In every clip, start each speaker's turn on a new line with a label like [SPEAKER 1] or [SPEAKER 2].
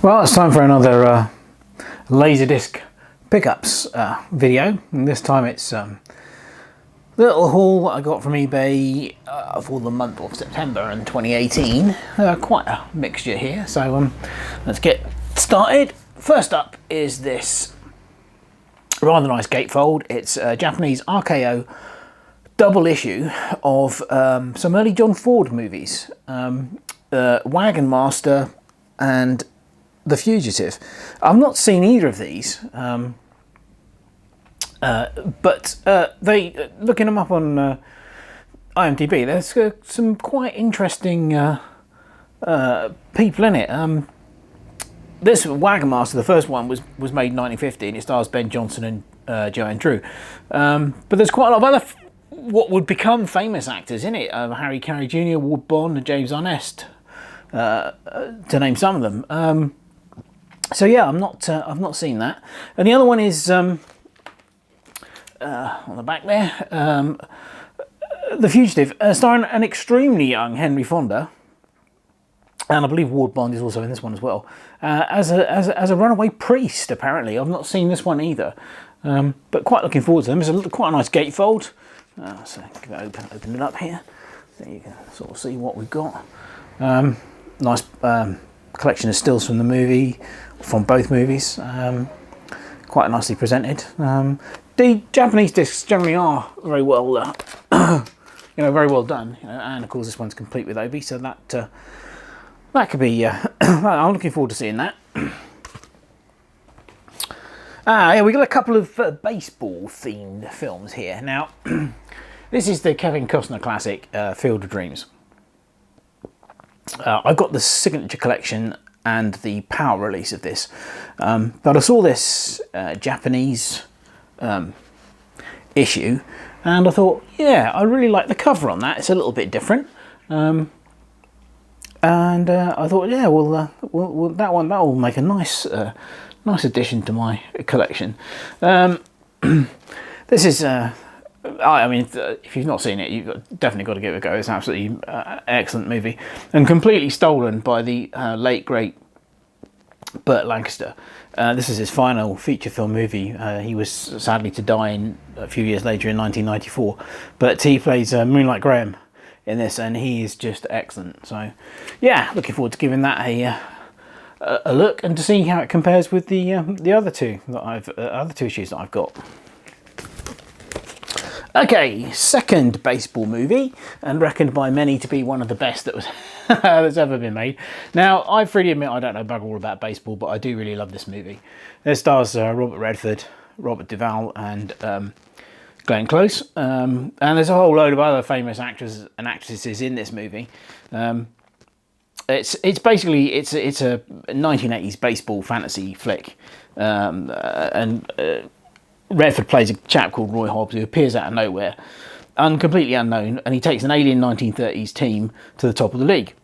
[SPEAKER 1] Well, it's time for another Laserdisc pickups video, and this time it's a little haul I got from eBay for the month of September in 2018. Quite a mixture here, so let's get started. First up is this rather nice gatefold. It's a Japanese RKO double issue of some early John Ford movies, Wagon Master and The Fugitive. I've not seen either of these, but they looking them up on IMDb, there's some quite interesting people in it. This Wagon Master, the first one, was made in 1950, and it stars Ben Johnson and Joanne Drew. But there's quite a lot of other what would become famous actors in it: Harry Carey Jr., Ward Bond, and James Arnest, to name some of them. So yeah, I've not seen that. And the other one is on the back there, The Fugitive, starring an extremely young Henry Fonda, and I believe Ward Bond is also in this one as well, as a runaway priest. Apparently, I've not seen this one either, but quite looking forward to them. It's quite a nice gatefold. So give it open it up here, so you can sort of see what we've got. Nice collection of stills from the movie, from both movies, quite nicely presented. The Japanese discs generally are very well, very well done. And of course this one's complete with obi, so that could be. I'm looking forward to seeing that. Yeah, we got a couple of baseball-themed films here. Now, this is the Kevin Costner classic, Field of Dreams. I've got the signature collection and the power release of this, but I saw this Japanese issue, and I thought, yeah, I really like the cover on that. It's a little bit different, and I thought, yeah, well, that will make a nice addition to my collection. This is. I mean, if you've not seen it, you've definitely got to give it a go. It's an absolutely excellent movie, and completely stolen by the late great Burt Lancaster. This is his final feature film movie. He was sadly to die a few years later in 1994, but he plays Moonlight Graham in this, and he is just excellent. So, yeah, looking forward to giving that a look and to see how it compares with the other two issues that I've got. Okay, second baseball movie, and reckoned by many to be one of the best that was that's ever been made. Now, I freely admit I don't know bugger all about baseball, but I do really love this movie. It stars Robert Redford, Robert Duvall, and Glenn Close, and there's a whole load of other famous actors and actresses in this movie. It's basically a 1980s baseball fantasy flick, and Redford plays a chap called Roy Hobbs who appears out of nowhere, completely unknown, and he takes an alien 1930s team to the top of the league.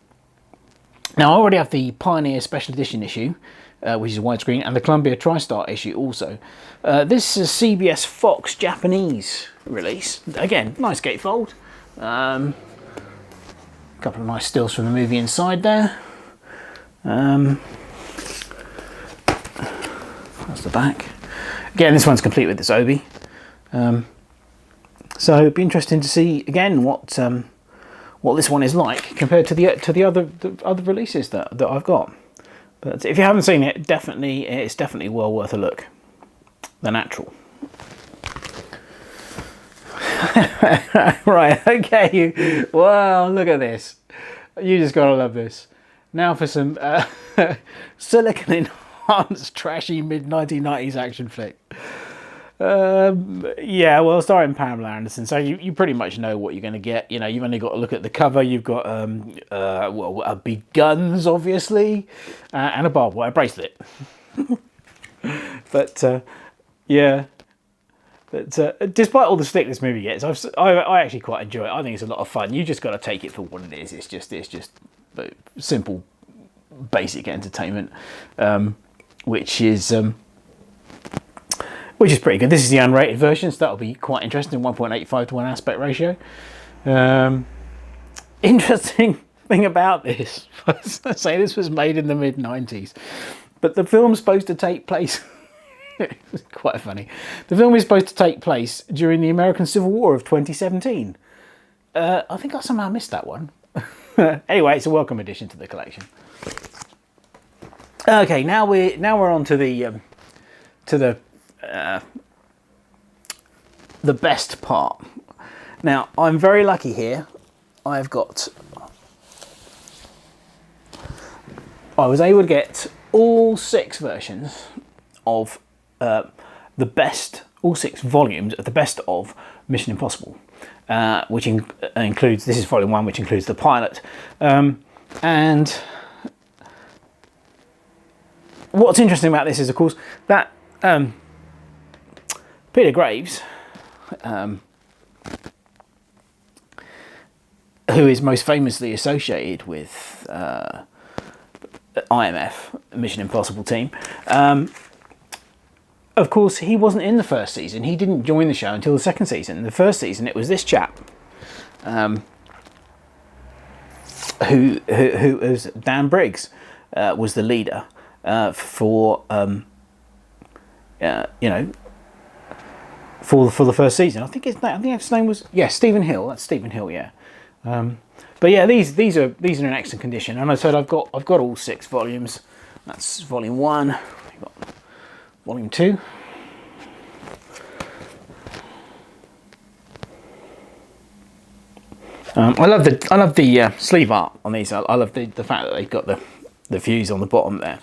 [SPEAKER 1] Now, I already have the Pioneer Special Edition issue, which is widescreen, and the Columbia TriStar issue also. This is a CBS Fox Japanese release. Again, nice gatefold. A couple of nice stills from the movie inside there. That's the back. Again, this one's complete with this obi, so it'd be interesting to see again what this one is like compared to the other releases that I've got. But if you haven't seen it, it's definitely well worth a look. The Natural. Right, okay. Wow, look at this. You just gotta love this. Now for some silicon enhanced trashy mid-1990s action flick. Yeah, well, starring Pamela Anderson, so you pretty much know what you're going to get. You've only got to look at the cover. You've got big guns, obviously, and a barbed wire bracelet. But yeah, but despite all the stick this movie gets, I actually quite enjoy it. I think it's a lot of fun. You just got to take it for what it is. It's just simple, basic entertainment. Which is pretty good. This is the unrated version, so that'll be quite interesting. 1.85 to 1 aspect ratio. Interesting thing about this, I say this was made in the mid-90s. but the film's supposed to take place. It's quite funny. The film is supposed to take place during the American Civil War of 2017. I think I somehow missed that one. Anyway, it's a welcome addition to the collection. Okay, now we're on to the best part. Now, I'm very lucky here. I was able to get all 6 versions of all 6 volumes of the best of Mission Impossible, which includes, this is volume 1, which includes the pilot. And what's interesting about this is, of course, that Peter Graves, who is most famously associated with IMF, Mission Impossible team, of course, he wasn't in the first season. He didn't join the show until the second season. In the first season, it was this chap, who was Dan Briggs, was the leader for for the first season. I think his name was Stephen Hill. That's Stephen Hill, yeah. But yeah, these are in excellent condition. And I said I've got all 6 volumes. That's volume 1. We've got volume 2. I love the sleeve art on these. I love the fact that they've got the fuse on the bottom there.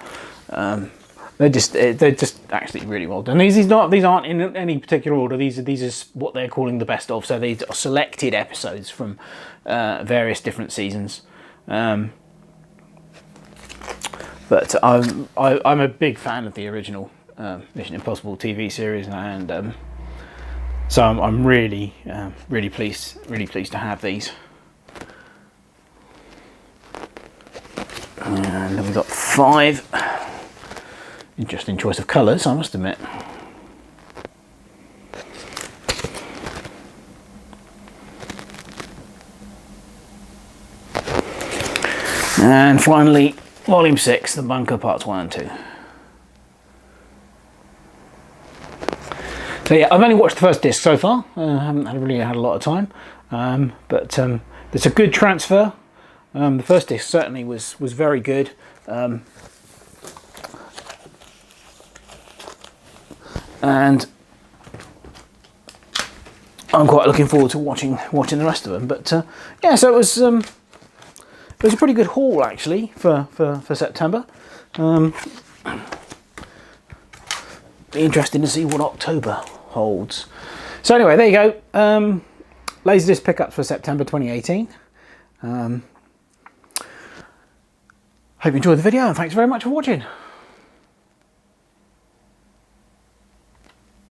[SPEAKER 1] They're just actually really well done. These aren't in any particular order. These are what they're calling the best of. So these are selected episodes from various different seasons. But I'm a big fan of the original Mission Impossible TV series, and so I'm really pleased to have these. And then we've got 5. Interesting choice of colours, I must admit. And finally, volume 6, The Bunker, parts 1 and 2. So yeah, I've only watched the first disc so far. I haven't really had a lot of time, but it's a good transfer. The first disc certainly was very good. And I'm quite looking forward to watching the rest of them. But yeah, so it was a pretty good haul actually for September. Be interesting to see what October holds. So anyway, there you go. Laserdisc pickups for September 2018. Hope you enjoyed the video, and thanks very much for watching.